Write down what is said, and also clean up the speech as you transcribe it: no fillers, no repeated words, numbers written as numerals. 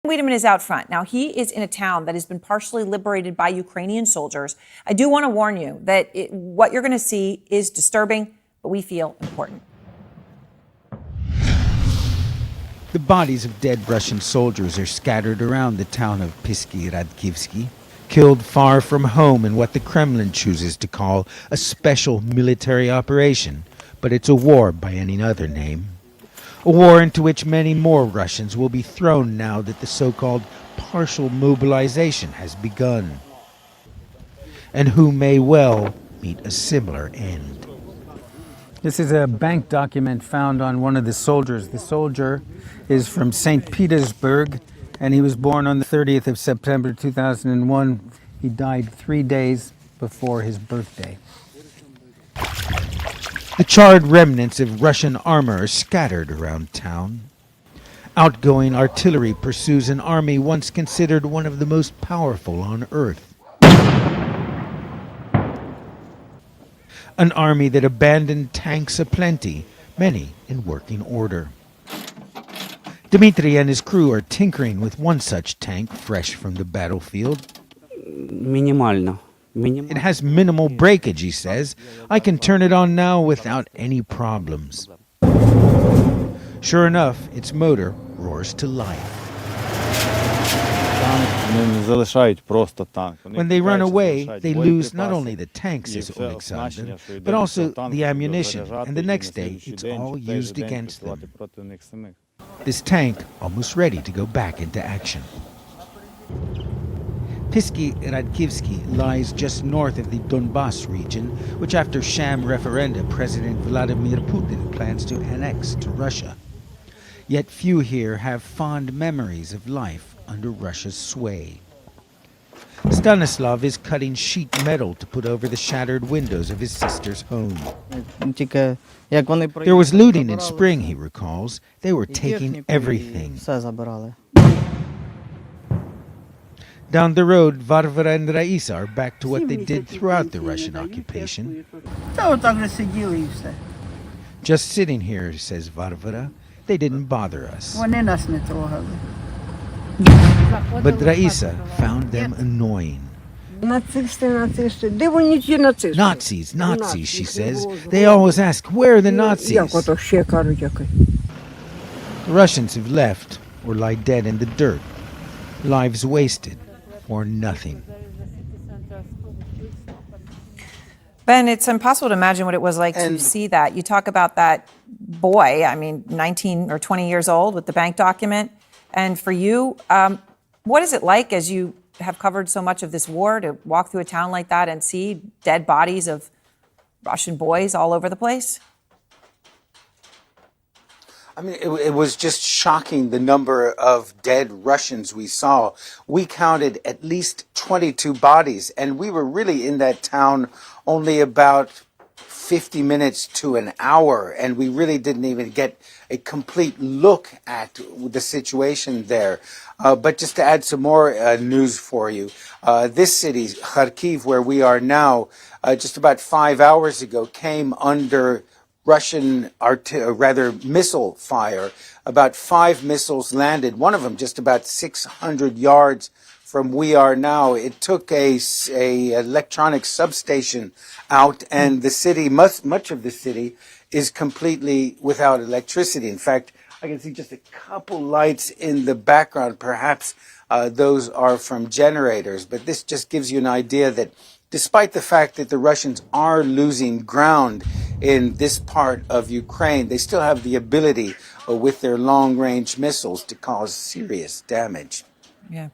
Wedeman is out front. Now, he is in a town that has been partially liberated by Ukrainian soldiers. I do want to warn you that what you're going to see is disturbing, but we feel important. The bodies of dead Russian soldiers are scattered around the town of Pisky, killed far from home in what the Kremlin chooses to call a special military operation, but it's a war by any other name. A war into which many more Russians will be thrown now that the so-called partial mobilization has begun, and who may well meet a similar end. This is a bank document found on one of the soldiers. The soldier is from St. Petersburg, and he was born on the 30th of September 2001. He died 3 days before his birthday. The charred remnants of Russian armor are scattered around town. Outgoing artillery pursues an army once considered one of the most powerful on earth. An army that abandoned tanks aplenty, many in working order. Dmitry and his crew are tinkering with one such tank fresh from the battlefield. Minimально. It has minimal breakage, he says. I can turn it on now without any problems. Sure enough, its motor roars to life. When they run away, they lose not only the tanks, says Alexander, but also the ammunition, and the next day it's all used against them. This tank almost ready to go back into action. Pisky lies just north of the Donbass region, which after sham referenda, President Vladimir Putin plans to annex to Russia. Yet few here have fond memories of life under Russia's sway. Stanislav is cutting sheet metal to put over the shattered windows of his sister's home. There was looting in spring, he recalls. They were taking everything. Down the road, Varvara and Raisa are back to what they did throughout the Russian occupation. Just sitting here, says Varvara, they didn't bother us. But Raisa found them annoying. Nazis, Nazis, she says. They always ask, where are the Nazis? The Russians have left or lie dead in the dirt. Lives wasted. Or nothing. Ben, it's impossible to imagine what it was like to see that. You talk about that boy, 19 or 20 years old with the bank document. And for you, what is it like as you have covered so much of this war to walk through a town like that and see dead bodies of Russian boys all over the place? It was just shocking, the number of dead Russians we saw. We counted at least 22 bodies, and we were really in that town only about 50 minutes to an hour, and we really didn't even get a complete look at the situation there. But just to add some more news for you, this city, Kharkiv, where we are now, just about 5 hours ago, came under Russian missile fire. About 5 missiles landed, one of them just about 600 yards from we are now. It took a electronic substation out, and the city, much of the city, is completely without electricity. In fact, I can see just a couple lights in the background. Perhaps those are from generators, but this just gives you an idea that despite the fact that the Russians are losing ground in this part of Ukraine, they still have the ability with their long-range missiles to cause serious damage.